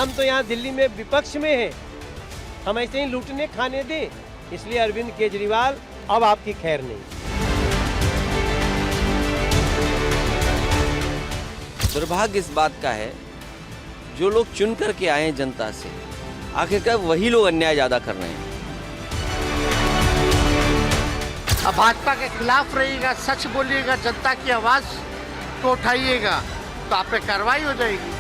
हम तो यहाँ दिल्ली में विपक्ष में हैं, हम ऐसे ही लूटने खाने दें, इसलिए अरविंद केजरीवाल अब आपकी खैर नहीं। दुर्भाग्य इस बात का है, जो लोग चुन करके आए हैं जनता से, आखिरकार वही लोग अन्याय ज्यादा कर रहे हैं। अब भाजपा के खिलाफ रहिएगा, सच बोलिएगा, जनता की आवाज को उठाइएगा तो आप पे कार्रवाई हो जाएगी।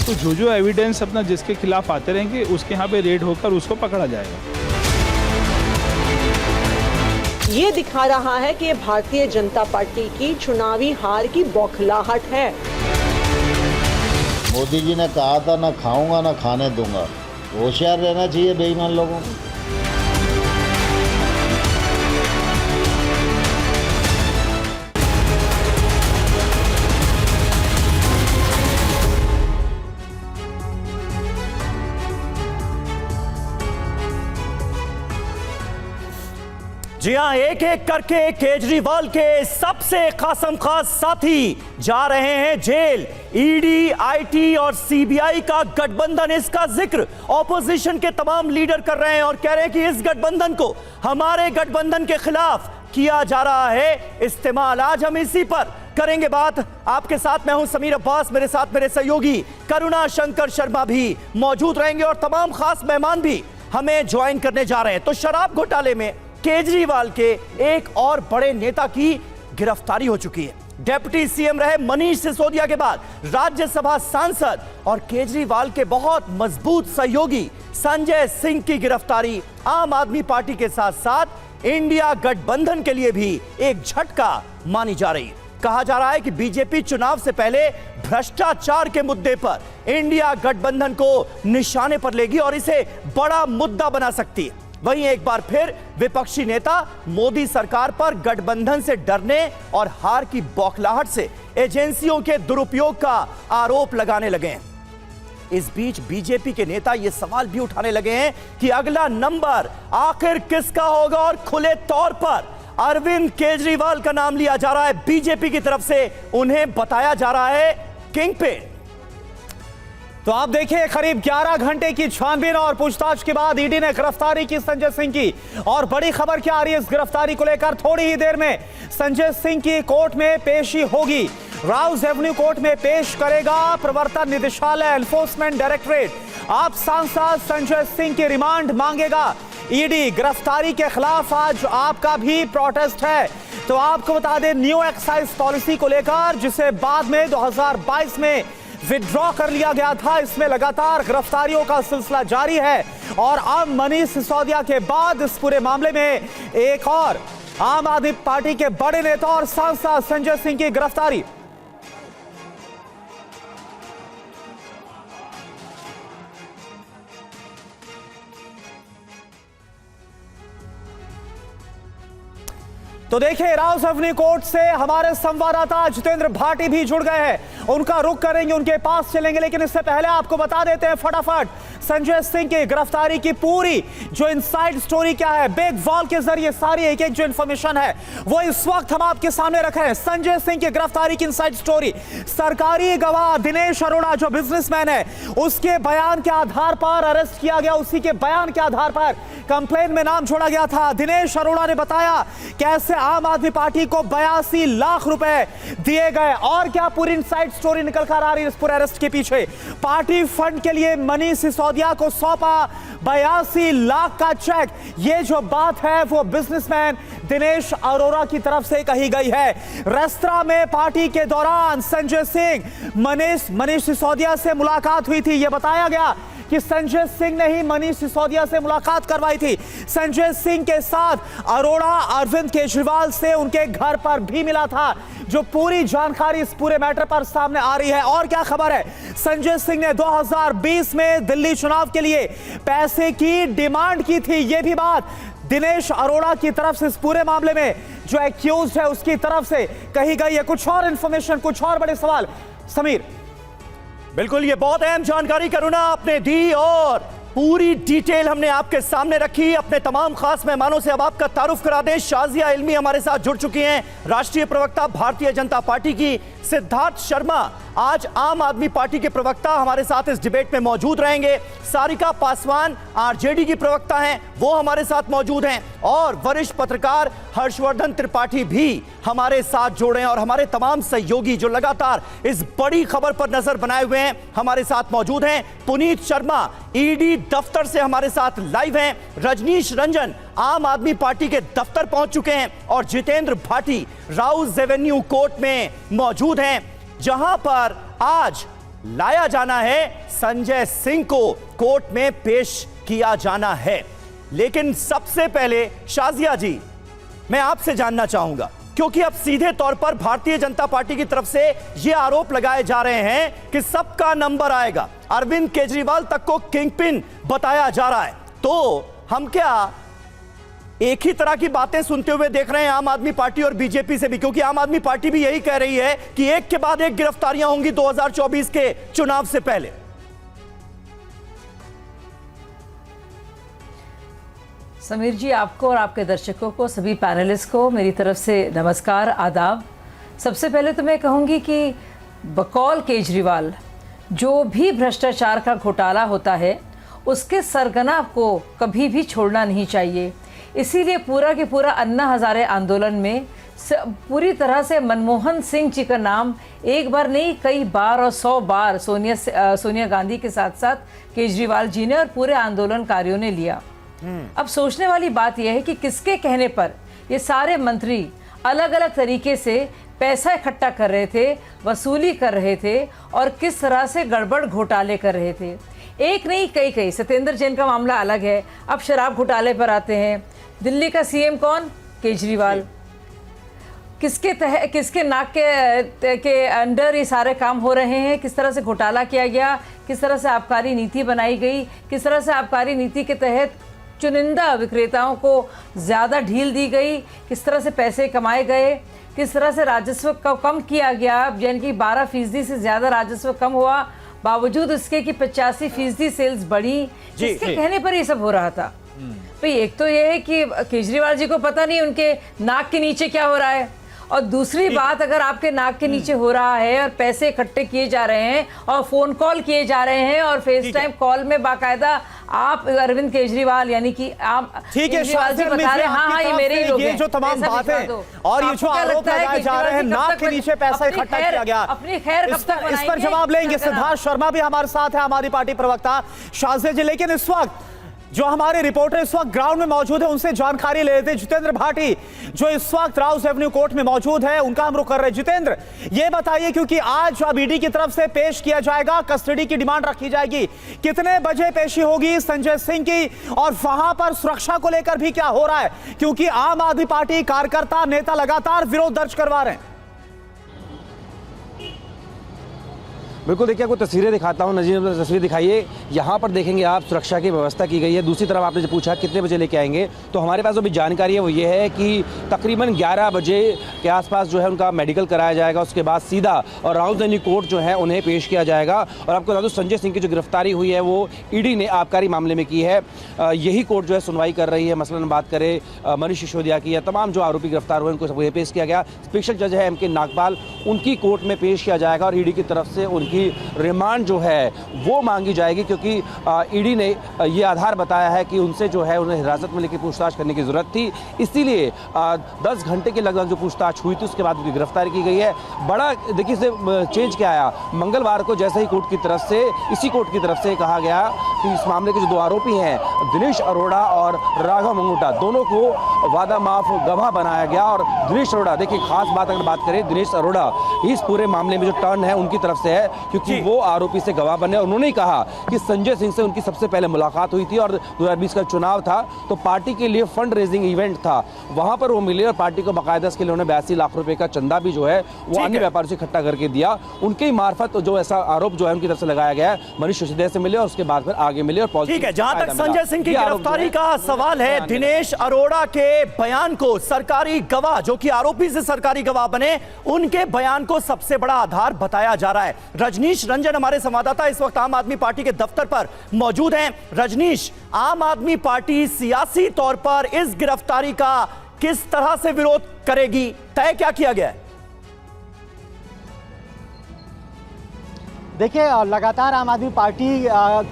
तो जो एविडेंस अपना जिसके खिलाफ आते रहेंगे उसके यहाँ पे रेड होकर उसको पकड़ा जाएगा। ये दिखा रहा है कि ये भारतीय जनता पार्टी की चुनावी हार की बौखलाहट है। मोदी जी ने कहा था ना खाऊंगा ना खाने दूंगा, होशियार रहना चाहिए बेईमान लोगों को। जी हां, एक एक करके केजरीवाल के सबसे खासम खास साथी जा रहे हैं जेल। ईडी, आईटी और सीबीआई का गठबंधन, इसका जिक्र ऑपोजिशन के तमाम लीडर कर रहे हैं और कह रहे हैं कि इस गठबंधन को हमारे गठबंधन के खिलाफ किया जा रहा है इस्तेमाल। आज हम इसी पर करेंगे बात। आपके साथ मैं हूं समीर अब्बास, मेरे साथ मेरे सहयोगी करुणा शंकर शर्मा भी मौजूद रहेंगे और तमाम खास मेहमान भी हमें ज्वाइन करने जा रहे हैं। तो शराब घोटाले में केजरीवाल के एक और बड़े नेता की गिरफ्तारी हो चुकी है। डिप्टी सीएम रहे मनीष सिसोदिया के बाद राज्यसभा सांसद और केजरीवाल के बहुत मजबूत सहयोगी संजय सिंह की गिरफ्तारी आम आदमी पार्टी के साथ साथ इंडिया गठबंधन के लिए भी एक झटका मानी जा रही है। कहा जा रहा है कि बीजेपी चुनाव से पहले भ्रष्टाचार के मुद्दे पर इंडिया गठबंधन को निशाने पर लेगी और इसे बड़ा मुद्दा बना सकती है। वहीं एक बार फिर विपक्षी नेता मोदी सरकार पर गठबंधन से डरने और हार की बौखलाहट से एजेंसियों के दुरुपयोग का आरोप लगाने लगे हैं। इस बीच बीजेपी के नेता यह सवाल भी उठाने लगे हैं कि अगला नंबर आखिर किसका होगा और खुले तौर पर अरविंद केजरीवाल का नाम लिया जा रहा है। बीजेपी की तरफ से उन्हें बताया जा रहा है किंग पिन। तो आप देखिए, करीब 11 घंटे की छानबीन और पूछताछ के बाद ईडी ने गिरफ्तारी की संजय सिंह की। और बड़ी खबर क्या आ रही है इस गिरफ्तारी को लेकर, थोड़ी ही देर में संजय सिंह की कोर्ट में पेशी होगी। राउज एवेन्यू कोर्ट में पेश करेगा प्रवर्तन निदेशालय, एनफोर्समेंट डायरेक्टरेट। आप सांसद संजय सिंह की रिमांड मांगेगा ईडी। गिरफ्तारी के खिलाफ आज आपका भी प्रोटेस्ट है। तो आपको बता दें, न्यू एक्साइज पॉलिसी को लेकर, जिसे बाद में 2022 में विड्रॉ कर लिया गया था, इसमें लगातार गिरफ्तारियों का सिलसिला जारी है। और अब मनीष सिसोदिया के बाद इस पूरे मामले में एक और आम आदमी पार्टी के बड़े नेता और सांसद संजय सिंह की गिरफ्तारी। तो देखिए, राउस एवेन्यू कोर्ट से हमारे संवाददाता जितेंद्र भाटी भी जुड़ गए हैं, उनका रुख करेंगे, उनके पास चलेंगे। लेकिन इससे पहले आपको बता देते हैं फटाफट संजय सिंह की गिरफ्तारी की पूरी जो इनसाइड स्टोरी क्या है। बिग वॉल के जरिए सारी एक एक जो इंफॉर्मेशन है वो इस वक्त हम आपके सामने रख रहे हैं। संजय सिंह की गिरफ्तारी की इनसाइड स्टोरी, सरकारी गवाह दिनेश अरोड़ा जो बिजनेसमैन है, उसके बयान के आधार पर अरेस्ट किया गया। उसी के बयान के आधार पर कंप्लेन में नाम जोड़ा गया था। दिनेश अरोड़ा ने बताया कैसे आम आदमी पार्टी को 82 लाख रुपए दिए गए। और क्या पूरी इनसाइड स्टोरी निकल कर आ रही है इस पूरे अरेस्ट के पीछे। पार्टी फंड के लिए मनीष सिसोदिया को सौंपा 82 लाख का चेक। ये जो बात है वो बिजनेसमैन दिनेश अरोड़ा की तरफ से कही गई है। रेस्तरां में पार्टी के दौरान संजय सिंह मनीष सिसोदिया से मुलाकात हुई थी। यह बताया गया कि संजय सिंह ने ही मनीष सिसोदिया से मुलाकात करवाई थी। संजय सिंह के साथ अरोड़ा अरविंद केजरीवाल से उनके घर पर भी मिला था। जो पूरी जानकारी इस पूरे मैटर पर सामने आ रही है। और क्या खबर है, संजय सिंह ने 2020 में दिल्ली चुनाव के लिए पैसे की डिमांड की थी। यह भी बात दिनेश अरोड़ा की तरफ से इस पूरे मामले में जो एक्यूज्ड है उसकी तरफ से कही गई है। कुछ और इंफॉर्मेशन, कुछ और बड़े सवाल। समीर। बिल्कुल, ये बहुत अहम जानकारी करुणा आपने दी। और पूरी डिटेल हमने आपके सामने रखी। अपने तमाम खास मेहमानों से अब आपका तारुफ करा दें। शाजिया इल्मी हमारे साथ जुड़ चुकी हैं, राष्ट्रीय प्रवक्ता भारतीय जनता पार्टी की। सिद्धार्थ शर्मा आज आम आदमी पार्टी के प्रवक्ता हमारे साथ इस डिबेट में मौजूद रहेंगे। सारिका पासवान आरजेडी की प्रवक्ता हैं, वो हमारे साथ मौजूद हैं। और वरिष्ठ पत्रकार हर्षवर्धन त्रिपाठी भी हमारे साथ जुड़े हैं। और हमारे तमाम सहयोगी जो लगातार इस बड़ी खबर पर नजर बनाए हुए हैं हमारे साथ मौजूद हैं। पुनीत शर्मा ईडी दफ्तर से हमारे साथ लाइव हैं। रजनीश रंजन आम आदमी पार्टी के दफ्तर पहुंच चुके हैं। और जितेंद्र भाटी राउज एवेन्यू कोर्ट में मौजूद हैं, जहां पर आज लाया जाना है संजय सिंह को, कोर्ट में पेश किया जाना है। लेकिन सबसे पहले शाजिया जी, मैं आपसे जानना चाहूंगा, क्योंकि अब सीधे तौर पर भारतीय जनता पार्टी की तरफ से यह आरोप लगाए जा रहे हैं कि सबका नंबर आएगा, अरविंद केजरीवाल तक को किंगपिन बताया जा रहा है। तो हम क्या एक ही तरह की बातें सुनते हुए देख रहे हैं आम आदमी पार्टी और बीजेपी से भी? क्योंकि आम आदमी पार्टी भी यही कह रही है कि एक के बाद एक गिरफ्तारियां होंगी 2024 के चुनाव से पहले। समीर जी, आपको और आपके दर्शकों को, सभी पैनलिस्ट को मेरी तरफ से नमस्कार, आदाब। सबसे पहले तो मैं कहूंगी कि बकौल केजरीवाल जो भी भ्रष्टाचार का घोटाला होता है उसके सरगना को कभी भी छोड़ना नहीं चाहिए। इसीलिए पूरा के पूरा अन्ना हजारे आंदोलन में पूरी तरह से मनमोहन सिंह जी का नाम एक बार नहीं कई बार और 100 बार सोनिया गांधी के साथ साथ केजरीवाल जी ने और पूरे आंदोलनकारियों ने लिया। अब सोचने वाली बात यह है कि किसके कहने पर ये सारे मंत्री अलग अलग तरीके से पैसा इकट्ठा कर रहे थे, वसूली कर रहे थे और किस तरह से गड़बड़ घोटाले कर रहे थे। एक नहीं कई सत्येंद्र जैन का मामला अलग है। अब शराब घोटाले पर आते हैं। दिल्ली का सीएम कौन? केजरीवाल। किसके नाक के अंडर ये सारे काम हो रहे हैं? किस तरह से घोटाला किया गया, किस तरह से आबकारी नीति बनाई गई, किस तरह से आबकारी नीति के तहत चुनिंदा विक्रेताओं को ज़्यादा ढील दी गई, किस तरह से पैसे कमाए गए, किस तरह से राजस्व कम किया गया, यानी कि 12% से ज़्यादा राजस्व कम हुआ, बावजूद इसके कि 85% सेल्स बढ़ी। जिसके कहने पर ये सब हो रहा था। भाई एक तो ये है कि केजरीवाल जी को पता नहीं उनके नाक के नीचे क्या हो रहा है, और दूसरी बात, अगर आपके नाक के नीचे हो रहा है और पैसे इकट्ठे किए जा रहे हैं और फोन कॉल किए जा रहे हैं और फेस टाइम कॉल में बाकायदा आप अरविंद केजरीवाल यानी कि आप केजरीवाल जी बता रहे हैं हाँ ये मेरे ही लोग हैं, जो तमाम बातें और ये जो आरोप लगाए जा रहे हैं नाक के नीचे पैसा इकट्ठा किया गया, अपनी खैर कब तक इस पर जवाब लेंगे। सिद्धार्थ शर्मा भी हमारे साथ है, हमारी पार्टी प्रवक्ता शाजिया जी। लेकिन इस वक्त जो हमारे रिपोर्टर इस वक्त ग्राउंड में मौजूद है उनसे जानकारी ले लेते हैं। जितेंद्र भाटी जो इस वक्त राउज एवेन्यू कोर्ट में मौजूद है, उनका हम रुख कर रहे हैं। जितेंद्र, ये बताइए, क्योंकि आज अब ईडी की तरफ से पेश किया जाएगा, कस्टडी की डिमांड रखी जाएगी, कितने बजे पेशी होगी संजय सिंह की, और वहां पर सुरक्षा को लेकर भी क्या हो रहा है? क्योंकि आम आदमी पार्टी कार्यकर्ता नेता लगातार विरोध दर्ज करवा रहे हैं। बिल्कुल, देखिए आपको तस्वीरें दिखाता हूँ। नजीर तस्वीर दिखाइए, यहाँ पर देखेंगे आप सुरक्षा की व्यवस्था की गई है। दूसरी तरफ आपने जो पूछा कितने बजे लेके आएंगे, तो हमारे पास जो भी जानकारी है वो ये है कि तकरीबन 11 बजे के आसपास जो है उनका मेडिकल कराया जाएगा। उसके बाद सीधा और राउज एवेन्यू कोर्ट जो है उन्हें पेश किया जाएगा। और आपको बता दूँ संजय सिंह की जो गिरफ्तारी हुई है वो ईडी ने आबकारी मामले में की है। यही कोर्ट जो है सुनवाई कर रही है। मसलन बात करें मनीष सिसोदिया की या तमाम जो आरोपी गिरफ्तार हुए उनको सब पेश किया गया। स्पेशल जज है MK नागपाल, उनकी कोर्ट में पेश किया जाएगा और ईडी की तरफ से उनकी रिमांड जो है वो मांगी जाएगी, क्योंकि ईडी ने ये आधार बताया है कि उनसे जो है उन्हें हिरासत में लेकर पूछताछ करने की जरूरत थी। इसीलिए 10 घंटे के लगभग जो पूछताछ हुई थी उसके बाद उनकी गिरफ्तारी की गई है। बड़ा देखिए से चेंज क्या आया, मंगलवार को जैसे ही कोर्ट की तरफ से, इसी कोर्ट की तरफ से कहा गया कि इस मामले के जो 2 आरोपी हैं दिनेश अरोड़ा और राघव मंगूटा, दोनों को वादा माफ गवाह बनाया गया। और दिनेश अरोड़ा, देखिए खास बात अगर बात करें, दिनेश अरोड़ा इस पूरे मामले में जो टर्न है उनकी तरफ से है, क्योंकि वो आरोपी से गवाह बने। और उन्होंने कहा कि संजय सिंह से उनकी सबसे पहले मुलाकात हुई थी और 2020 का चुनाव था तो पार्टी के लिए फंड रेजिंग इवेंट था, वहां पर वो मिले और पार्टी को बाकायदा इसके लिए उन्होंने 82 लाख रुपए का चंदा भी जो है वो अन्य व्यापारियों से इकट्ठा करके दिया। उनके ही मार्फत जो ऐसा आरोप जो है उनकी तरफ से लगाया गया है, मनीष सिसोदिया से मिले और उसके बाद फिर आगे मिले। और ठीक है, जहां तक संजय सिंह की गिरफ्तारी का सवाल है, दिनेश अरोड़ा के बयान को सरकारी गवाह, जो कि आरोपी से सरकारी गवाह बने, उनके बयान को सबसे बड़ा आधार बताया जा रहा है। रजनीश रंजन हमारे संवाददाता इस वक्त आम आदमी पार्टी के दफ्तर पर मौजूद हैं। रजनीश, आम आदमी पार्टी सियासी तौर पर इस गिरफ्तारी का किस तरह से विरोध करेगी, तय क्या किया गया है? देखिए, लगातार आम आदमी पार्टी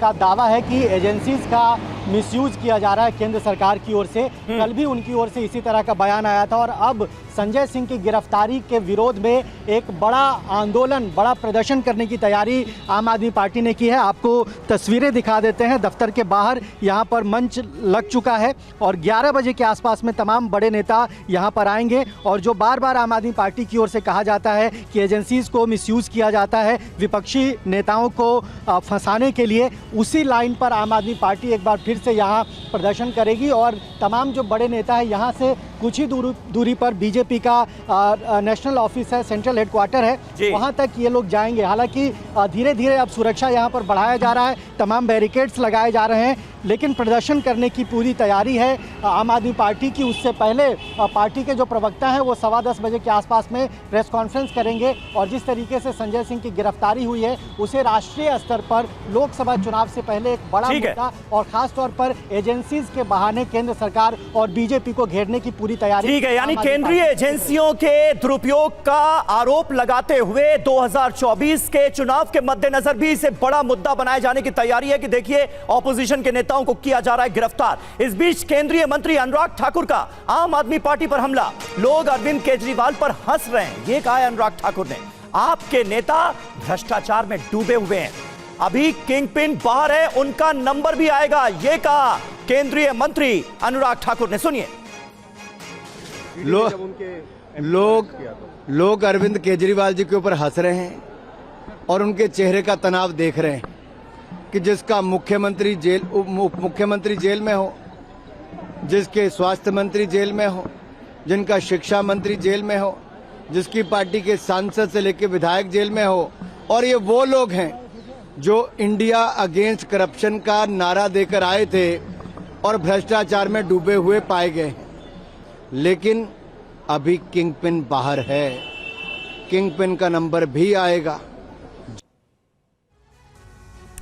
का दावा है कि एजेंसीज का मिसयूज किया जा रहा है केंद्र सरकार की ओर से। कल भी उनकी ओर से इसी तरह का बयान आया था और अब संजय सिंह की गिरफ्तारी के विरोध में एक बड़ा आंदोलन, बड़ा प्रदर्शन करने की तैयारी आम आदमी पार्टी ने की है। आपको तस्वीरें दिखा देते हैं। दफ्तर के बाहर यहाँ पर मंच लग चुका है और 11 बजे के आसपास में तमाम बड़े नेता यहाँ पर आएंगे। और जो बार बार आम आदमी पार्टी की ओर से कहा जाता है कि एजेंसीज को मिसयूज किया जाता है विपक्षी नेताओं को फंसाने के लिए, उसी लाइन पर आम आदमी पार्टी एक बार फिर से यहाँ प्रदर्शन करेगी। और तमाम जो बड़े नेता हैं, यहाँ से कुछ ही दूरी पर बीजेपी का नेशनल ऑफिस है, सेंट्रल हेडक्वार्टर है, वहाँ तक ये लोग जाएंगे। हालांकि धीरे धीरे अब सुरक्षा यहाँ पर बढ़ाया जा रहा है, तमाम बैरिकेड्स लगाए जा रहे हैं, लेकिन प्रदर्शन करने की पूरी तैयारी है आम आदमी पार्टी की। उससे पहले पार्टी के जो प्रवक्ता हैं वो 10:15 बजे के आसपास में प्रेस कॉन्फ्रेंस करेंगे। और जिस तरीके से संजय सिंह की गिरफ्तारी हुई है उसे राष्ट्रीय स्तर पर लोकसभा चुनाव से पहले एक बड़ा मुद्दा और खास तौर पर एजेंसीज के बहाने केंद्र सरकार और बीजेपी को घेरने की पूरी तैयारी। ठीक है, यानी केंद्रीय एजेंसियों के दुरुपयोग का आरोप लगाते हुए 2024 के चुनाव के मद्देनजर भी इसे बड़ा मुद्दा बनाए जाने की तैयारी है कि देखिए ऑपोजिशन के नेताओं को किया जा रहा है गिरफ्तार। इस बीच केंद्रीय मंत्री अनुराग ठाकुर का आम आदमी पार्टी पर हमला, लोग अरविंद केजरीवाल पर हंस रहे हैं। यह कहा है अनुराग ठाकुर ने, आपके नेता भ्रष्टाचार में डूबे हुए हैं, अभी किंग पिन बाहर है, उनका नंबर भी आएगा, यह कहा केंद्रीय मंत्री अनुराग ठाकुर ने। सुनिए। लोग अरविंद केजरीवाल जी के ऊपर हंस रहे हैं और उनके चेहरे का तनाव देख रहे हैं कि जिसका मुख्यमंत्री जेल में हो, जिसके स्वास्थ्य मंत्री जेल में हो, जिनका शिक्षा मंत्री जेल में हो, जिसकी पार्टी के सांसद से लेकर विधायक जेल में हो, और ये वो लोग हैं जो इंडिया अगेंस्ट करप्शन का नारा देकर आए थे और भ्रष्टाचार में डूबे हुए पाए गए। लेकिन अभी किंग पिन बाहर है, किंग पिन का नंबर भी आएगा।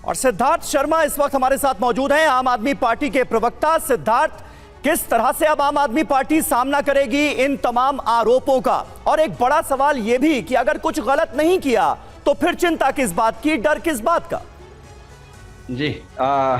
और सिद्धार्थ शर्मा इस वक्त हमारे साथ मौजूद हैं, आम आदमी पार्टी के प्रवक्ता। सिद्धार्थ, किस तरह से अब आम आदमी पार्टी सामना करेगी इन तमाम आरोपों का? और एक बड़ा सवाल यह भी कि अगर कुछ गलत नहीं किया तो फिर चिंता किस बात की, डर किस बात का? जी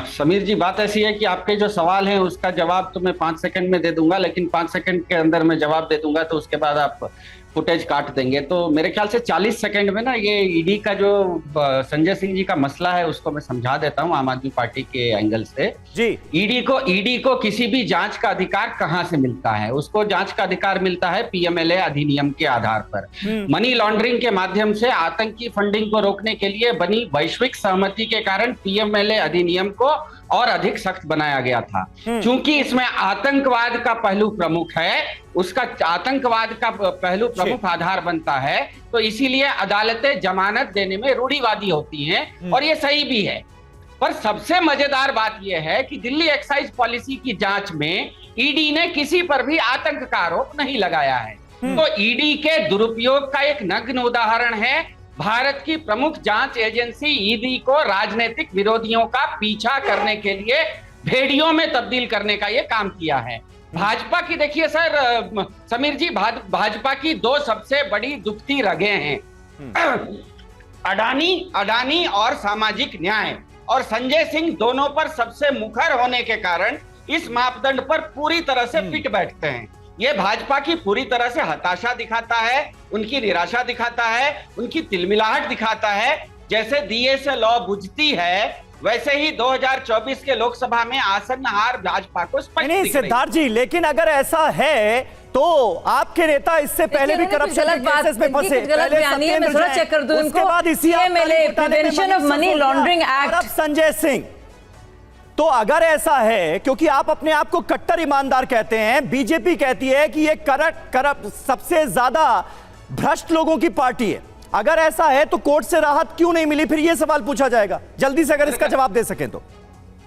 समीर जी, बात ऐसी है कि आपके जो सवाल हैं उसका जवाब तो मैं 5 सेकंड में दे दूंगा, लेकिन 5 सेकंड के अंदर मैं जवाब दे दूंगा तो उसके बाद आप फुटेज काट देंगे। तो मेरे ख्याल से 40 सेकंड में ना ये ईडी का जो संजय सिंह जी का मसला है उसको मैं समझा देता हूं आम आदमी पार्टी के एंगल से। जी, ईडी को किसी भी जांच का अधिकार कहां से मिलता है? उसको जांच का अधिकार मिलता है पीएमएलए अधिनियम के आधार पर। मनी लॉन्ड्रिंग के माध्यम से आतंकी फंडिंग को रोकने के लिए बनी वैश्विक सहमति के कारण पीएमएलए अधिनियम को और अधिक सख्त बनाया गया था। क्योंकि इसमें आतंकवाद का पहलू प्रमुख है, उसका आतंकवाद का पहलू प्रमुख आधार बनता है, तो इसीलिए अदालतें जमानत देने में रूढ़िवादी होती हैं और ये सही भी है। पर सबसे मजेदार बात यह है कि दिल्ली एक्साइज पॉलिसी की जांच में ईडी ने किसी पर भी आतंक का आरोप नहीं लगाया है। तो ईडी के दुरुपयोग का एक नग्न उदाहरण है भारत की प्रमुख जांच एजेंसी ईडी को राजनीतिक विरोधियों का पीछा करने के लिए भेड़ियों में तब्दील करने का ये काम किया है। भाजपा की देखिए सर समीर जी, भाजपा की 2 सबसे बड़ी दुखती रगें हैं, अडानी और सामाजिक न्याय, और संजय सिंह दोनों पर सबसे मुखर होने के कारण इस मापदंड पर पूरी तरह से फिट बैठते हैं। ये भाजपा की पूरी तरह से हताशा दिखाता है, उनकी निराशा दिखाता है, उनकी तिलमिलाहट दिखाता है। जैसे दिए से लौ बुझती है वैसे ही 2024 के लोकसभा में आसन्न हार भाजपा को स्पष्ट दिख रही है। सिद्धार्थ जी, लेकिन अगर ऐसा है तो आपके नेता इससे पहले भी करप्शन के केसेस में फंसे, उसके बाद इसी prevention of money laundering act, अब संजय सिंह। तो अगर ऐसा है, क्योंकि आप अपने आप को कट्टर ईमानदार कहते हैं, बीजेपी कहती है कि ये करप्ट सबसे ज्यादा भ्रष्ट लोगों की पार्टी है, अगर ऐसा है तो कोर्ट से राहत क्यों नहीं मिली? फिर ये सवाल पूछा जाएगा, जल्दी से अगर इसका जवाब दे सकें तो।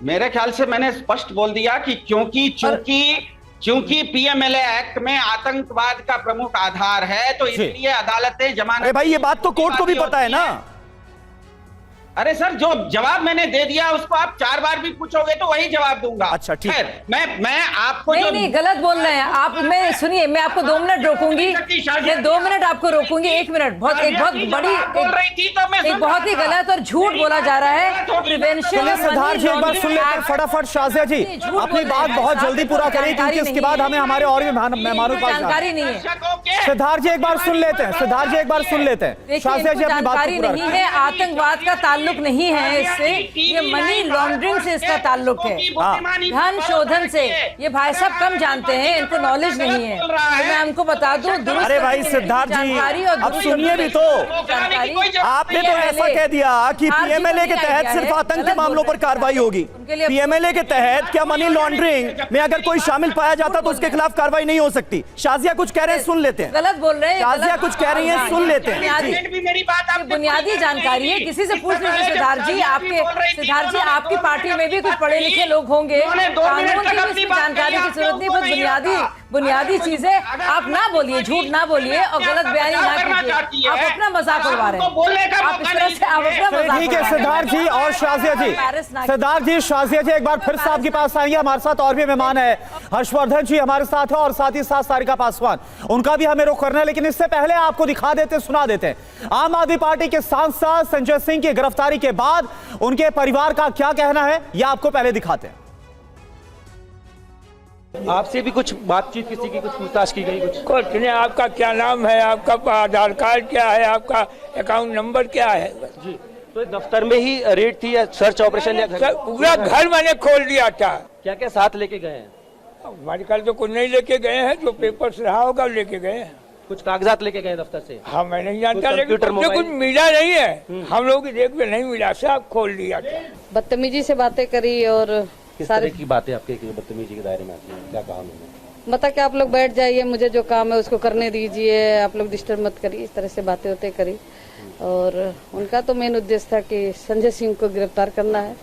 मेरे ख्याल से मैंने स्पष्ट बोल दिया कि क्योंकि पीएमएलए एक्ट में आतंकवाद का प्रमुख आधार है तो इसलिए अदालतें जमानत। अरे भाई, ये बात तो कोर्ट को भी पता है ना। अरे सर, जो जवाब मैंने दे दिया उसको आप 4 बार भी पूछोगे तो वही जवाब दूंगा। अच्छा, ठीक है। मैं आपको नहीं, गलत बोल रहे हैं आप। मैं सुनिए, मैं आपको 2 मिनट रोकूंगी, मैं 2 मिनट आपको रोकूंगी। 1 मिनट, बहुत बड़ी, एक बहुत ही गलत और झूठ बोला जा रहा है। प्रिवेंशन। सिद्धार्थ जी एक बार सुन लेते हैं फटाफट। शाजिया जी अपनी बात बहुत जल्दी पूरा करें, क्योंकि इसके बाद हमें हमारे और भी मेहमानों को जानकारी नहीं है। सिद्धार्थ जी एक बार सुन लेते हैं, सिद्धार्थ जी एक बार सुन लेते हैं। शाजिया जी अपनी बात जानकारी नहीं है, आतंकवाद का ताल्लुक नहीं है इससे, ये मनी लॉन्ड्रिंग से इसका ताल्लुक है, धन शोधन से। ये भाई साहब कम जानते हैं, इनको नॉलेज नहीं है। मैं हमको बता दूं, अरे भाई सिद्धार्थ जी, अब सुनिए भी तो। आपने तो ऐसा कह दिया कि पीएमएलए के तहत सिर्फ आतंक के मामलों पर कार्रवाई होगी। पीएमएलए के तहत क्या मनी लॉन्ड्रिंग में अगर कोई शामिल पाया जाता तो उसके खिलाफ कार्रवाई नहीं हो सकती? शाजिया कुछ कह रहे हैं, सुन लेते हैं। गलत बोल रहे हैं, शाजिया कुछ कह रही है, सुन लेते हैं। बुनियादी जानकारी है, किसी से पूछ लीजिए। सिद्धार्थ जी आपकी पार्टी में भी कुछ पढ़े लिखे लोग होंगे, कानून की जानकारी की जरूरत नहीं, बहुत बुनियादी चीजें। आप ना बोलिए, झूठ ना बोलिए और गलत बयानी ना कीजिए। आप अपना मजाक उड़ा रहे हैं, आप इस तरह से आप अपना मजाक। ठीक है सिद्धार्थ जी और शाजिया जी, सिद्धार्थ जी, शाजिया जी एक बार फिर से आपके पास आएंगे। हमारे साथ और भी मेहमान है, हर्षवर्धन जी हमारे साथ है और साथ ही साथ सारिका पासवान, उनका भी हमें रुख करना है। लेकिन इससे पहले आपको दिखा देते, सुना देते हैं आम आदमी पार्टी के सांसद संजय सिंह की गिरफ्तारी के बाद उनके परिवार का क्या कहना है, यह आपको पहले दिखाते हैं। आपसे भी कुछ बातचीत, किसी की कुछ पूछताछ की गई? कुछ नहीं। आपका क्या नाम है, आपका आधार कार्ड क्या है, आपका अकाउंट नंबर क्या है? जी, तो दफ्तर में ही रेड थी या सर्च ऑपरेशन या पूरा घर मैंने खोल दिया था। क्या क्या साथ लेके गए हैं? हमारे घर तो कुछ नहीं लेके गए हैं, जो पेपर्स रहा होगा लेके गए हैं। कुछ कागजात लेके गए दफ्तर से? हाँ, मैं नहीं जानता, लेकिन कुछ मिला नहीं है, हम लोग की देख में नहीं मिला, सब खोल दिया था। बदतमीजी से बातें करी और किस तरह की बातें आपके बदतमीजी के दायरे में आती हैं? क्या कहा उन्होंने? बता कि आप लोग बैठ जाइए, मुझे जो काम है उसको करने दीजिए, आप लोग डिस्टर्ब मत करिए, इस तरह से बातें होते करी। और उनका तो मेन उद्देश्य था कि संजय सिंह को गिरफ्तार करना है,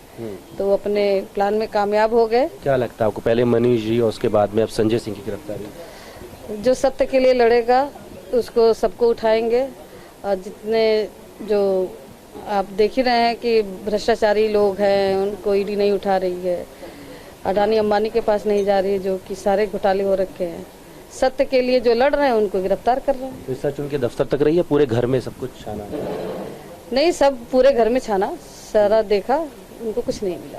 तो वो अपने प्लान में कामयाब हो गए। क्या लगता है आपको, पहले मनीष जी और उसके बाद में अब संजय सिंह की गिरफ्तारी? जो सत्य के लिए लड़ेगा उसको सबको उठाएंगे, और जितने जो आप देख ही रहे हैं कि भ्रष्टाचारी लोग हैं उनको ईडी नहीं उठा रही है, अडानी अंबानी के पास नहीं जा रही है, जो कि सारे घोटाले हो रखे हैं। सत्य के लिए जो लड़ रहे हैं उनको गिरफ्तार कर रहे हैं। तो सच उनके दफ्तर तक रही है, पूरे घर में सब कुछ छाना? नहीं, सब पूरे घर में छाना, सारा देखा, उनको कुछ नहीं मिला।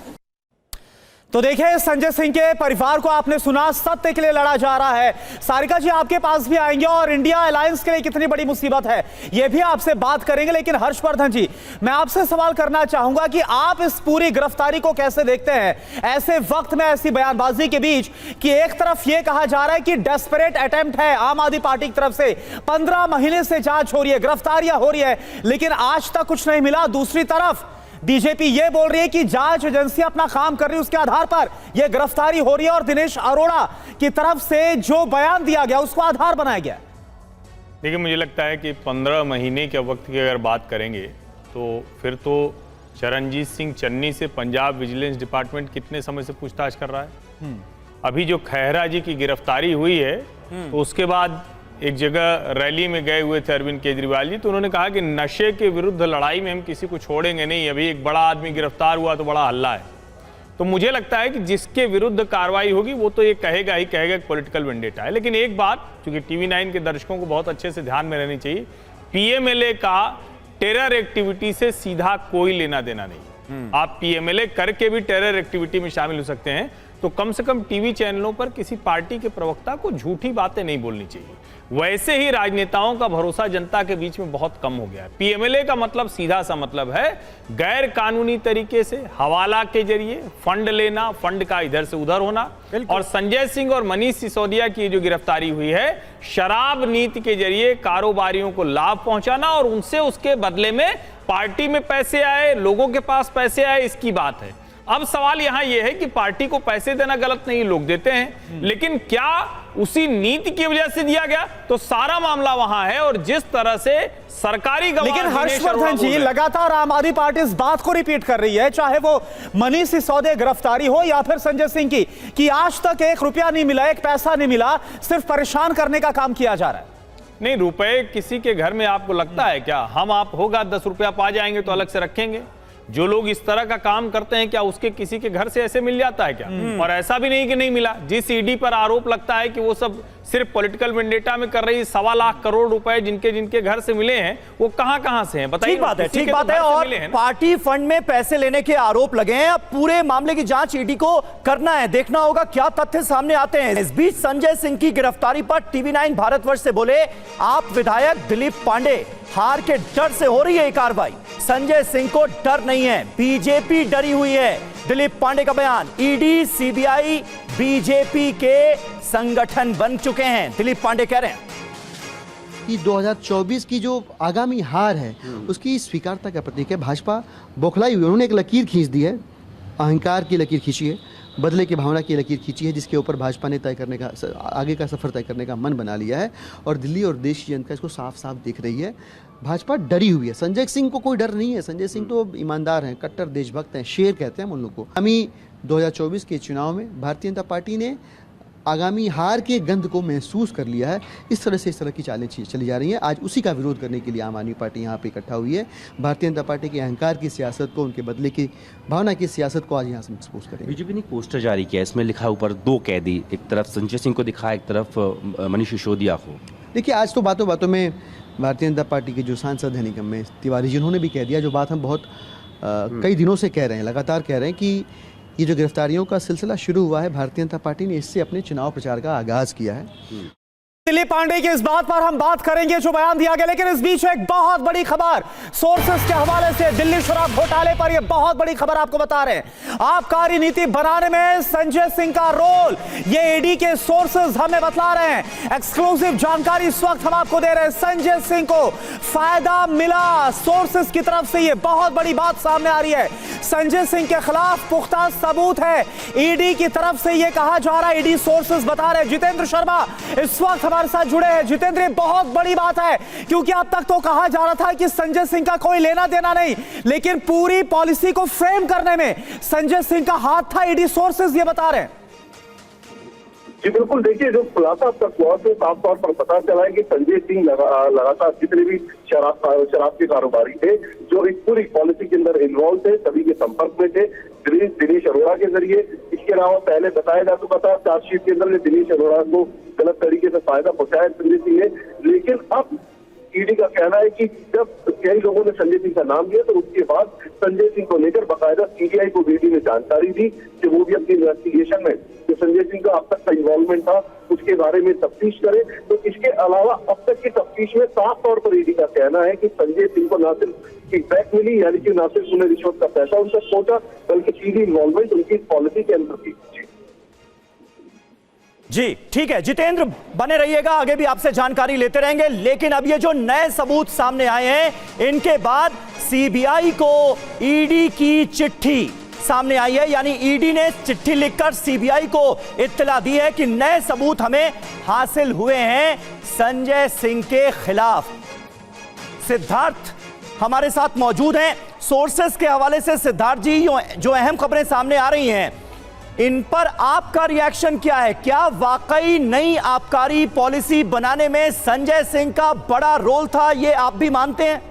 तो देखिए संजय सिंह के परिवार को आपने सुना, सत्य के लिए लड़ा जा रहा है। सारिका जी आपके पास भी आएंगे और इंडिया अलायंस के लिए कितनी बड़ी मुसीबत है यह भी आपसे बात करेंगे। लेकिन हर्षवर्धन जी, मैं आपसे सवाल करना चाहूंगा कि आप इस पूरी गिरफ्तारी को कैसे देखते हैं ऐसे वक्त में, ऐसी बयानबाजी के बीच कि एक तरफ यह कहा जा रहा है कि डेस्परेट अटेम्प्ट है आम आदमी पार्टी की तरफ से, 15 महीने से जांच हो रही है, गिरफ्तारियां हो रही है, लेकिन आज तक कुछ नहीं मिला। दूसरी तरफ बीजेपी ये बोल रही है कि जांच एजेंसी अपना काम कर रही है, उसके आधार पर यह गिरफ्तारी हो रही है और दिनेश अरोड़ा की तरफ से जो बयान दिया गया उसको आधार बनाया गया। देखिए, मुझे लगता है कि 15 महीने के वक्त की अगर बात करेंगे तो फिर तो चरणजीत सिंह चन्नी से पंजाब विजिलेंस डिपार्टमेंट कितने समय से पूछताछ कर रहा है। अभी जो खैहरा जी की गिरफ्तारी हुई है तो उसके बाद एक जगह रैली में गए हुए थे अरविंद केजरीवाल जी, तो उन्होंने कहा कि नशे के विरुद्ध लड़ाई में हम किसी को छोड़ेंगे नहीं, अभी एक बड़ा आदमी गिरफ्तार हुआ तो बड़ा हल्ला है। तो मुझे लगता है कि जिसके विरुद्ध कार्रवाई होगी वो तो ये कहेगा ही कहेगा कि पॉलिटिकल वेंडेटा है। लेकिन एक बात, क्योंकि TV9 के दर्शकों को बहुत अच्छे से ध्यान में रहनी चाहिए, पीएमएलए का टेरर एक्टिविटी से सीधा कोई लेना देना नहीं। आप पीएमएलए करके भी टेरर एक्टिविटी में शामिल हो सकते हैं, तो कम से कम टीवी चैनलों पर किसी पार्टी के प्रवक्ता को झूठी बातें नहीं बोलनी चाहिए। वैसे ही राजनेताओं का भरोसा जनता के बीच में बहुत कम हो गया है। पीएमएलए का मतलब सीधा सा मतलब है गैर कानूनी तरीके से हवाला के जरिए फंड लेना, फंड का इधर से उधर होना। और संजय सिंह और मनीष सिसोदिया की जो गिरफ्तारी हुई है, शराब नीति के जरिए कारोबारियों को लाभ पहुंचाना और उनसे उसके बदले में पार्टी में पैसे आए, लोगों के पास पैसे आए, इसकी बात है। अब सवाल यहां यह है कि पार्टी को पैसे देना गलत नहीं, लोग देते हैं, लेकिन क्या उसी नीति की वजह से दिया गया? तो सारा मामला वहां है। और जिस तरह से सरकारी गवाह, लेकिन हर्षवर्धन जी लगातार आम आदमी पार्टी इस बात को रिपीट कर रही है, चाहे वो मनीष सिसोदिया गिरफ्तारी हो या फिर संजय सिंह की, कि आज तक 1 रुपया नहीं मिला, 1 पैसा नहीं मिला, सिर्फ परेशान करने का काम किया जा रहा है। नहीं, रुपए किसी के घर में आपको लगता है क्या हम आप होगा 10 रुपया पा जाएंगे तो अलग से रखेंगे? जो लोग इस तरह का काम करते हैं, क्या उसके किसी के घर से ऐसे मिल जाता है क्या? और ऐसा भी नहीं कि नहीं मिला। जिस ईडी पर आरोप लगता है कि वो सब सिर्फ पॉलिटिकल वेंडेटा में कर रही 1.25 लाख करोड़ रुपए जिनके जिनके घर से मिले हैं, वो कहां से हैं बताइए। ठीक बात है, ठीक बात है। और पार्टी फंड में पैसे लेने के आरोप लगे हैं। अब पूरे मामले की जांच ईडी को करना है, देखना होगा क्या तथ्य सामने आते हैं। इस बीच संजय सिंह की गिरफ्तारी पर टीवी9 भारतवर्ष से बोले आप विधायक दिलीप पांडे, हार के डर से हो रही है कार्रवाई, संजय सिंह को डर नहीं है, बीजेपी डरी हुई है। दिलीप पांडे का बयान, ईडी सीबीआई बीजेपी के संगठन बन चुके हैं, दिलीप पांडे कह रहे हैं कि 2024 की जो आगामी हार है उसकी स्वीकारता का प्रतीक है। भाजपा बौखलाई हुई, उन्होंने एक लकीर खींच दी है, अहंकार की लकीर खींची है, बदले की भावना की लकीर खींची है, जिसके ऊपर भाजपा ने तय करने का, आगे का सफर तय करने का मन बना लिया है। और दिल्ली और देश की जनता इसको साफ साफ दिख रही है। भाजपा डरी हुई है। संजय सिंह को कोई डर नहीं है। संजय सिंह तो ईमानदार हैं, कट्टर देशभक्त हैं, शेर कहते हैं हम उन लोग को। आगामी 2024 के चुनाव में भारतीय जनता पार्टी ने आगामी हार के गंध को महसूस कर लिया है। इस तरह की चालें चली जा रही हैं। आज उसी का विरोध करने के लिए आम आदमी पार्टी यहाँ पे इकट्ठा हुई है। भारतीय जनता पार्टी के अहंकार की सियासत को, उनके बदले की भावना की सियासत को आज यहाँ से एक्सपोज करेंगे। बीजेपी ने पोस्टर जारी किया, इसमें लिखा ऊपर 2 कैदी, एक तरफ संजय सिंह को दिखा, एक तरफ मनीष सिसोदिया को। देखिए, आज तो बातों बातों में भारतीय जनता पार्टी के जो सांसद हैं निगम में तिवारी जी, उन्होंने भी कह दिया जो बात हम बहुत कई दिनों से कह रहे हैं, लगातार कह रहे हैं कि ये जो गिरफ्तारियों का सिलसिला शुरू हुआ है, भारतीय जनता पार्टी ने इससे अपने चुनाव प्रचार का आगाज किया है। दिलीप पांडे की इस बात पर हम बात करेंगे जो बयान दिया गया, लेकिन इस बीच एक बहुत बड़ी खबर सोर्सेस के हवाले से, दिल्ली शराब घोटाले पर यह बहुत बड़ी खबर आपको बता रहे हैं। आबकारी नीति बनाने में संजय सिंह का रोल, ये ईडी के सोर्सेस हमें बतला रहे हैं। एक्सक्लूसिव जानकारी इस वक्त हम आपको दे रहे हैं। संजय सिंह को फायदा मिला, सोर्सेस की तरफ से यह बहुत बड़ी बात सामने आ रही है। संजय सिंह के खिलाफ पुख्ता सबूत है, ईडी की तरफ से यह कहा जा रहा है, ईडी सोर्सेस बता रहे हैं। जितेंद्र शर्मा इस वक्त हमारे साथ जुड़े हैं। जितेंद्र, बहुत बड़ी बात है क्योंकि अब तक तो कहा जा रहा था कि संजय सिंह का कोई लेना देना नहीं, लेकिन पूरी पॉलिसी को फ्रेम करने में संजय सिंह का हाथ था, ईडी सोर्सेज ये बता रहे हैं। जी बिल्कुल, देखिए जो खुलासा अब तक हुआ तो साफ तौर पर पता चला है कि संजय सिंह लगातार जितने भी शराब के कारोबारी थे जो इस पूरी पॉलिसी के अंदर इन्वॉल्व थे, सभी के संपर्क में थे दिनेश अरोड़ा के जरिए। इसके अलावा पहले बताया जा चुका था चार्जशीट के अंदर दिनेश अरोड़ा को गलत तरीके से फायदा पहुंचाया संजय सिंह ने, लेकिन अब ईडी का कहना है कि जब कई लोगों ने संजय सिंह का नाम लिया तो उसके बाद संजय सिंह को लेकर बाकायदा सीबीआई को ईडी ने जानकारी दी कि वो भी अपनी इन्वेस्टिगेशन में जो संजय सिंह का अब तक का इन्वॉल्वमेंट था उसके बारे में तफ्तीश करे। तो इसके अलावा अब तक की तफ्तीश में साफ तौर पर ईडी का कहना है कि संजय सिंह को न सिर्फ किकबैक मिली, यानी कि न सिर्फ उन्हें रिश्वत का पैसा उन तक पहुंचा, बल्कि सीधी इन्वॉल्वमेंट उनकी पॉलिसी के अंदर थी। जी ठीक है जितेंद्र, बने रहिएगा, आगे भी आपसे जानकारी लेते रहेंगे। लेकिन अब ये जो नए सबूत सामने आए हैं, इनके बाद सीबीआई को ईडी की चिट्ठी सामने आई है, यानी ईडी ने चिट्ठी लिखकर सीबीआई को इत्तला दी है कि नए सबूत हमें हासिल हुए हैं संजय सिंह के खिलाफ। सिद्धार्थ हमारे साथ मौजूद हैं सोर्सेस के हवाले से। सिद्धार्थ जी, जो अहम खबरें सामने आ रही हैं, इन पर आपका रिएक्शन क्या है? क्या वाकई नई आबकारी पॉलिसी बनाने में संजय सिंह का बड़ा रोल था, ये आप भी मानते हैं?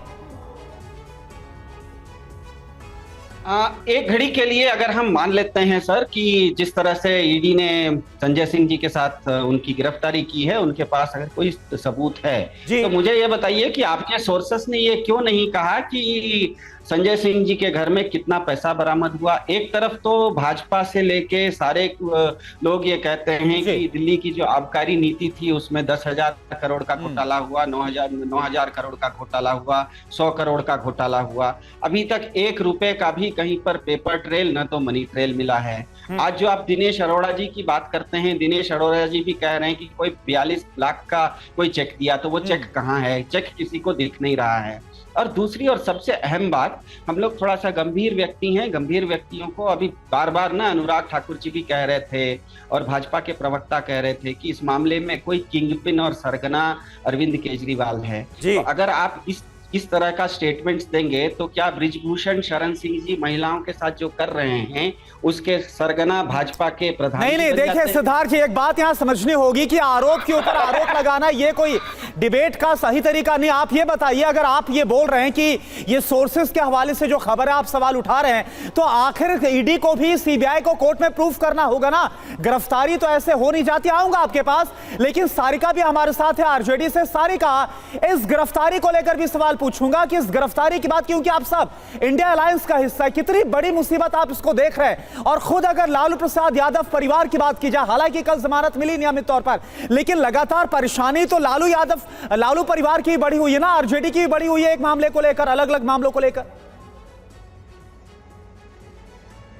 एक घड़ी के लिए अगर हम मान लेते हैं सर कि जिस तरह से ईडी ने संजय सिंह जी के साथ उनकी गिरफ्तारी की है, उनके पास अगर कोई सबूत है तो मुझे ये बताइए कि आपके सोर्सेस ने ये क्यों नहीं कहा कि संजय सिंह जी के घर में कितना पैसा बरामद हुआ? एक तरफ तो भाजपा से लेके सारे लोग ये कहते हैं कि दिल्ली की जो आबकारी नीति थी उसमें 10,000 करोड़ का घोटाला हुआ, 9,000 करोड़ का घोटाला हुआ, 100 करोड़ का घोटाला हुआ। अभी तक 1 रुपए का भी कहीं पर पेपर ट्रेल न तो मनी ट्रेल मिला है। आज जो आप दिनेश अरोड़ा जी की बात करते हैं, दिनेश अरोड़ा जी भी कह रहे हैं कि कोई 42 लाख का कोई चेक दिया, तो वो चेक कहाँ है? चेक किसी को दिख नहीं रहा है। और दूसरी और सबसे अहम बात, हम लोग थोड़ा सा गंभीर व्यक्ति हैं, गंभीर व्यक्तियों को अभी बार बार ना अनुराग ठाकुर जी भी कह रहे थे और भाजपा के प्रवक्ता कह रहे थे कि इस मामले में कोई किंगपिन और सरगना अरविंद केजरीवाल है। तो अगर आप इस इस तरह का स्टेटमेंट्स देंगे तो क्या बृजभूषण शरण सिंह जी महिलाओं के साथ जो कर रहे हैं उसके सरगना भाजपा के प्रधान? नहीं, देखिए सिद्धार्थ जी, एक बात यहां समझनी होगी कि आरोप के ऊपर आरोप लगाना ये कोई डिबेट का सही तरीका नहीं। आप ये बताइए, अगर आप ये बोल रहे हैं कि ये सोर्सेस के हवाले से जो खबर है आप सवाल उठा रहे हैं, तो आखिर ईडी को भी सीबीआई को कोर्ट में प्रूफ करना होगा ना। गिरफ्तारी तो ऐसे हो नहीं जाती। आऊंगा आपके पास, लेकिन सारिका भी हमारे साथ है आरजेडी से। सारिका, इस गिरफ्तारी को लेकर भी सवाल पूछूंगा कि इस गिरफ्तारी की बात, क्योंकि आप सब इंडिया अलायंस का हिस्सा है, कितनी बड़ी मुसीबत आप इसको देख रहे हैं। और खुद अगर लालू प्रसाद यादव परिवार की बात की जाए, हालांकि कल जमानत मिली नियमित तौर पर, लेकिन लगातार परेशानी तो लालू परिवार की बढ़ी हुई है ना, आरजेडी की बढ़ी हुई है एक मामले को लेकर, अलग अलग मामलों को लेकर।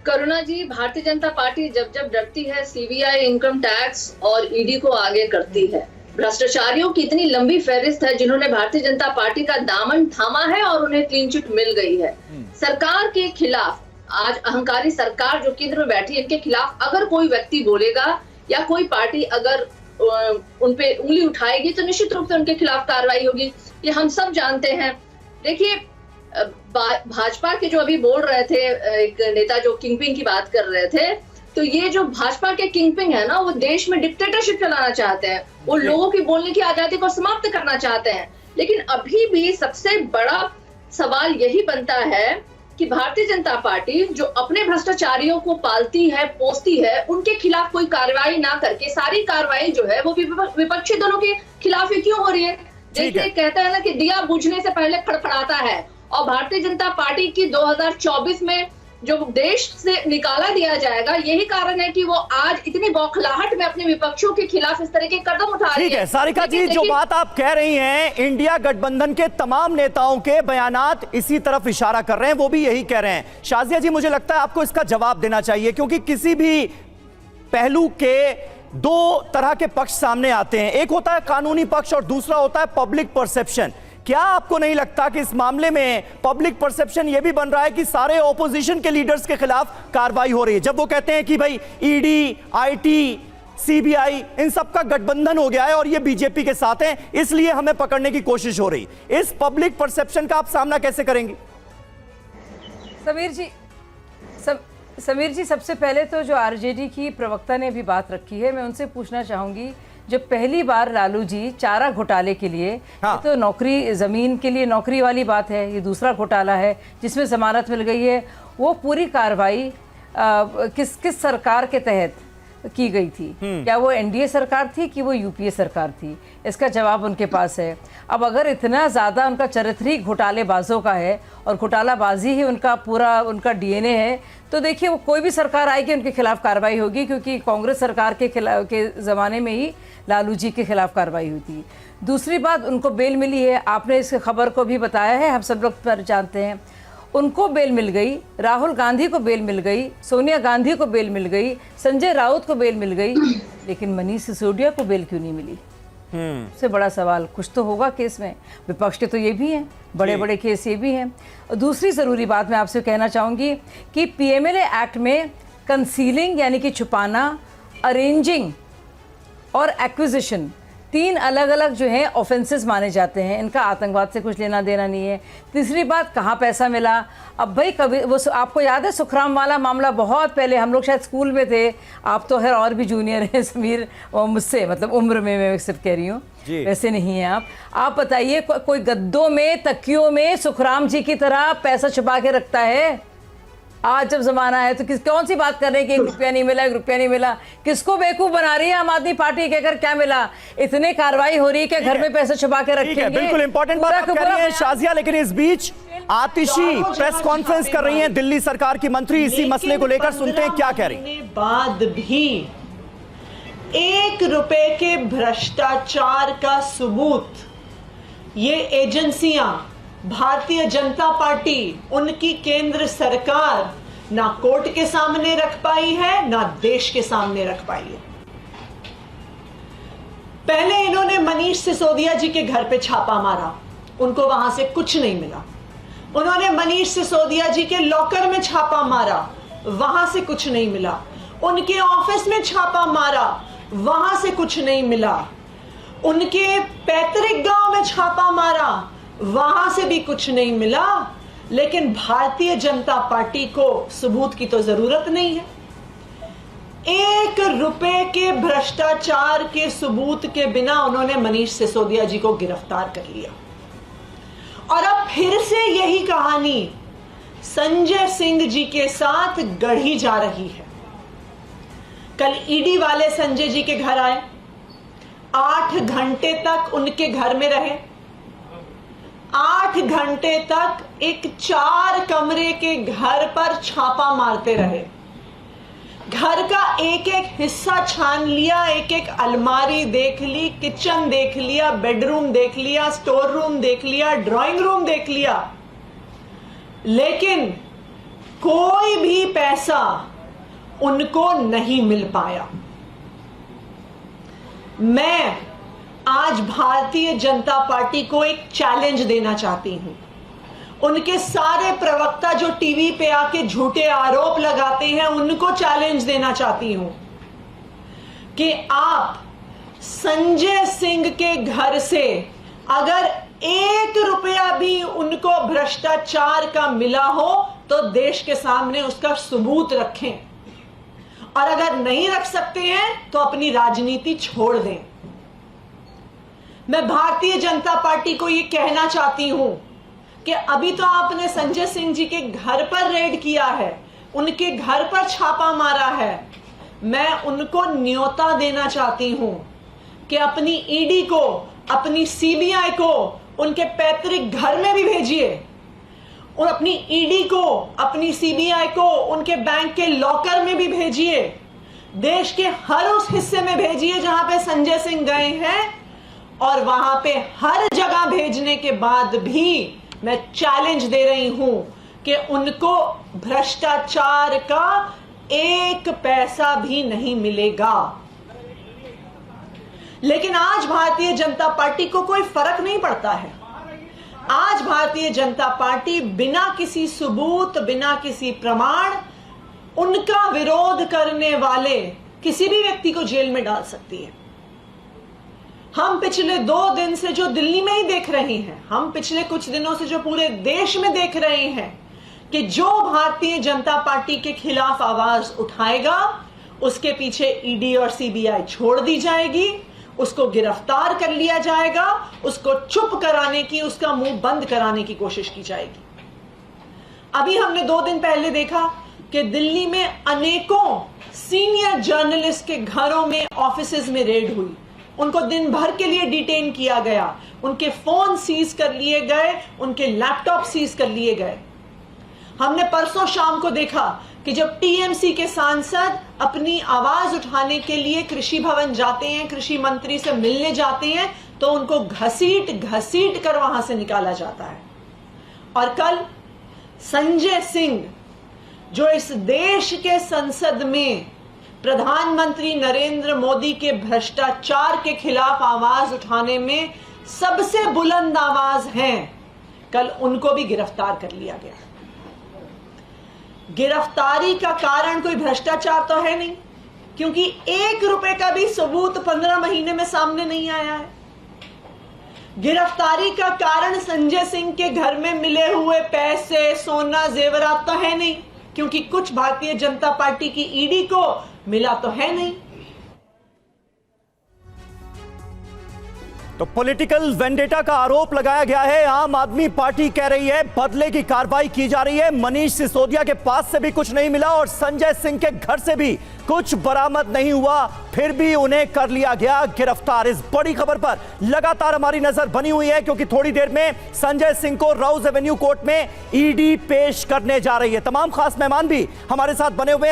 करुणा जी, भारतीय जनता पार्टी जब जब डरती है सीबीआई, इनकम टैक्स और ईडी को आगे करती है। भ्रष्टाचारियों की इतनी लंबी फहरिस्त है जिन्होंने भारतीय जनता पार्टी का दामन थामा है और उन्हें क्लीन चिट मिल गई है। सरकार के खिलाफ, आज अहंकारी सरकार जो केंद्र में बैठी है, इनके खिलाफ अगर कोई व्यक्ति बोलेगा या कोई पार्टी अगर उन पे उंगली उठाएगी तो निश्चित रूप से उनके खिलाफ कार्रवाई होगी, ये हम सब जानते हैं। देखिए, भाजपा के जो अभी बोल रहे थे, एक नेता जो किंगपिन की बात कर रहे थे, तो ये जो भाजपा के किंगपिन है ना, वो देश में डिक्टेटरशिप चलाना चाहते हैं, वो लोगों की बोलने की आजादी को समाप्त करना चाहते हैं। लेकिन अभी भी सबसे बड़ा सवाल यही बनता है कि भारतीय जनता पार्टी जो अपने भ्रष्टाचारियों को पालती है, पोसती है, उनके खिलाफ कोई कार्रवाई ना करके सारी कार्रवाई जो है वो विपक्षी दलों के खिलाफ ही क्यों हो रही है? देखिए, कहता है ना कि दिया बुझने से पहले फड़फड़ाता है, और भारतीय जनता पार्टी की 2024 में जो देश से निकाला दिया जाएगा, यही कारण है कि वो आज इतनी बौखलाहट में अपने विपक्षों के खिलाफ इस तरह के कदम उठा रही है। ठीक है सारिका जी, जो बात आप कह रही हैं, इंडिया गठबंधन के तमाम नेताओं के बयानात इसी तरफ इशारा कर रहे हैं, वो भी यही कह रहे हैं। शाजिया जी, मुझे लगता है आपको इसका जवाब देना चाहिए, क्योंकि किसी भी पहलू के दो तरह के पक्ष सामने आते हैं। एक होता है कानूनी पक्ष और दूसरा होता है पब्लिक परसेप्शन। क्या आपको नहीं लगता कि इस मामले में पब्लिक परसेप्शन यह भी बन रहा है कि सारे ऑपोजिशन के लीडर्स के खिलाफ कार्रवाई हो रही है? जब वो कहते हैं कि भाई ईडी, आईटी, सीबीआई, इन सब का गठबंधन हो गया है और ये बीजेपी के साथ हैं, इसलिए हमें पकड़ने की कोशिश हो रही। इस पब्लिक परसेप्शन का आप सामना कैसे करेंगे? समीर जी, सबसे पहले तो जो आरजेडी की प्रवक्ता ने भी बात रखी है, मैं उनसे पूछना चाहूंगी, जब पहली बार लालू जी चारा घोटाले के लिए, तो नौकरी, जमीन के लिए नौकरी वाली बात है, ये दूसरा घोटाला है जिसमें जमानत मिल गई है, वो पूरी कार्रवाई किस सरकार के तहत की गई थी? क्या वो एनडीए सरकार थी कि वो यूपीए सरकार थी? इसका जवाब उनके पास है। अब अगर इतना ज़्यादा उनका चरित्र ही घोटालेबाजों का है और घोटालाबाजी ही उनका डीएनए है, तो देखिए वो कोई भी सरकार आएगी उनके खिलाफ कार्रवाई होगी, क्योंकि कांग्रेस सरकार के ज़माने में ही लालू जी के खिलाफ कार्रवाई हुई थी। दूसरी बात, उनको बेल मिली है, आपने इस खबर को भी बताया है, हम सब लोग पर जानते हैं। उनको बेल मिल गई, राहुल गांधी को बेल मिल गई, सोनिया गांधी को बेल मिल गई, संजय राउत को बेल मिल गई, लेकिन मनीष सिसोदिया को बेल क्यों नहीं मिली? सबसे बड़ा सवाल, कुछ तो होगा केस में। विपक्ष के तो ये भी हैं, बड़े बड़े केस ये भी हैं। और दूसरी ज़रूरी बात मैं आपसे कहना चाहूँगी कि पीएमएलए एक्ट में कंसीलिंग यानी कि छुपाना, अरेंजिंग और एक्विजिशन, तीन अलग अलग जो है ऑफेंसेस माने जाते हैं। इनका आतंकवाद से कुछ लेना देना नहीं है। तीसरी बात, कहाँ पैसा मिला? अब भाई कभी वो आपको याद है सुखराम वाला मामला, बहुत पहले हम लोग शायद स्कूल में थे, आप तो खैर और भी जूनियर हैं समीर मुझसे, मतलब उम्र में मैं सिर्फ कह रही हूँ, वैसे नहीं हैं आप बताइए कोई गद्दों में, तकियों में सुखराम जी की तरह पैसा छुपा के रखता है? आज जब जमाना है तो कौन सी बात कर रहे हैं कि 1 रुपया नहीं मिला, 1 रुपया नहीं मिला? किसको बेवकूफ बना रही है आम आदमी पार्टी कहकर क्या मिला? इतने कार्रवाई हो रही है कि घर में पैसे छुपा के रखेंगे। बिल्कुल इंपॉर्टेंट बात कर रही है शाजिया, लेकिन इस बीच आतिशी प्रेस कॉन्फ्रेंस कर रही हैं दिल्ली सरकार की मंत्री इसी मसले को लेकर, सुनते हैं क्या कह रही हैं। बाद भी 1 रुपए के भ्रष्टाचार का सबूत ये एजेंसियां, भारतीय जनता पार्टी, उनकी केंद्र सरकार ना कोर्ट के सामने रख पाई है, ना देश के सामने रख पाई है। पहले इन्होंने मनीष सिसोदिया जी के घर पे छापा मारा, उनको वहां से कुछ नहीं मिला। उन्होंने मनीष सिसोदिया जी के लॉकर में छापा मारा, वहां से कुछ नहीं मिला। उनके ऑफिस में छापा मारा, वहां से कुछ नहीं मिला। उनके पैतृक गांव में छापा मारा, वहां से भी कुछ नहीं मिला, लेकिन भारतीय जनता पार्टी को सबूत की तो जरूरत नहीं है। 1 रुपए के भ्रष्टाचार के सबूत के बिना उन्होंने मनीष सिसोदिया जी को गिरफ्तार कर लिया। और अब फिर से यही कहानी संजय सिंह जी के साथ गढ़ी जा रही है। कल ईडी वाले संजय जी के घर आए, 8 घंटे तक उनके घर में रहे, 8 घंटे तक एक 4 कमरे के घर पर छापा मारते रहे। घर का एक एक हिस्सा छान लिया, एक एक अलमारी देख ली, किचन देख लिया, बेडरूम देख लिया, स्टोर रूम देख लिया, ड्राइंग रूम देख लिया, लेकिन कोई भी पैसा उनको नहीं मिल पाया। मैं आज भारतीय जनता पार्टी को एक चैलेंज देना चाहती हूं। उनके सारे प्रवक्ता जो टीवी पे आके झूठे आरोप लगाते हैं, उनको चैलेंज देना चाहती हूं कि आप संजय सिंह के घर से अगर 1 रुपया भी उनको भ्रष्टाचार का मिला हो तो देश के सामने उसका सबूत रखें, और अगर नहीं रख सकते हैं तो अपनी राजनीति छोड़ दें। मैं भारतीय जनता पार्टी को यह कहना चाहती हूं कि अभी तो आपने संजय सिंह जी के घर पर रेड किया है, उनके घर पर छापा मारा है। मैं उनको न्योता देना चाहती हूं कि अपनी ईडी को, अपनी सीबीआई को उनके पैतृक घर में भी भेजिए, और अपनी ईडी को, अपनी सीबीआई को उनके बैंक के लॉकर में भी भेजिए। देश के हर उस हिस्से में भेजिए जहां पे संजय सिंह गए हैं, और वहां पे हर जगह भेजने के बाद भी मैं चैलेंज दे रही हूं कि उनको भ्रष्टाचार का 1 पैसा भी नहीं मिलेगा। लेकिन आज भारतीय जनता पार्टी को कोई फर्क नहीं पड़ता है। आज भारतीय जनता पार्टी बिना किसी सबूत, बिना किसी प्रमाण, उनका विरोध करने वाले किसी भी व्यक्ति को जेल में डाल सकती है। हम पिछले 2 दिन से जो दिल्ली में ही देख रहे हैं, हम पिछले कुछ दिनों से जो पूरे देश में देख रहे हैं कि जो भारतीय जनता पार्टी के खिलाफ आवाज उठाएगा उसके पीछे ईडी और सीबीआई छोड़ दी जाएगी, उसको गिरफ्तार कर लिया जाएगा, उसको चुप कराने की, उसका मुंह बंद कराने की कोशिश की जाएगी। अभी हमने 2 दिन पहले देखा कि दिल्ली में अनेकों सीनियर जर्नलिस्ट के घरों में, ऑफिसेज में रेड हुई, उनको दिन भर के लिए डिटेन किया गया, उनके फोन सीज कर लिए गए, उनके लैपटॉप सीज कर लिए गए। हमने परसों शाम को देखा कि जब टीएमसी के सांसद अपनी आवाज उठाने के लिए कृषि भवन जाते हैं, कृषि मंत्री से मिलने जाते हैं, तो उनको घसीट घसीट कर वहां से निकाला जाता है। और कल संजय सिंह, जो इस देश के संसद में प्रधानमंत्री नरेंद्र मोदी के भ्रष्टाचार के खिलाफ आवाज उठाने में सबसे बुलंद आवाज हैं, कल उनको भी गिरफ्तार कर लिया गया। गिरफ्तारी का कारण कोई भ्रष्टाचार तो है नहीं, क्योंकि 1 रुपए का भी सबूत 15 महीने में सामने नहीं आया है। गिरफ्तारी का कारण संजय सिंह के घर में मिले हुए पैसे, सोना, जेवरात तो है नहीं, क्योंकि कुछ भारतीय जनता पार्टी की ईडी को मिला तो है नहीं। तो पॉलिटिकल वेंडेटा का आरोप लगाया गया है। आम आदमी पार्टी कह रही है बदले की कार्रवाई की जा रही है। मनीष सिसोदिया के पास से भी कुछ नहीं मिला और संजय सिंह के घर से भी कुछ बरामद नहीं हुआ, फिर भी उन्हें कर लिया गया गिरफ्तार। इस बड़ी खबर पर लगातार हमारी नजर बनी हुई है, क्योंकि थोड़ी देर में संजय सिंह को राउज एवेन्यू कोर्ट में ईडी पेश करने जा रही है। तमाम खास मेहमान भी हमारे साथ बने हुए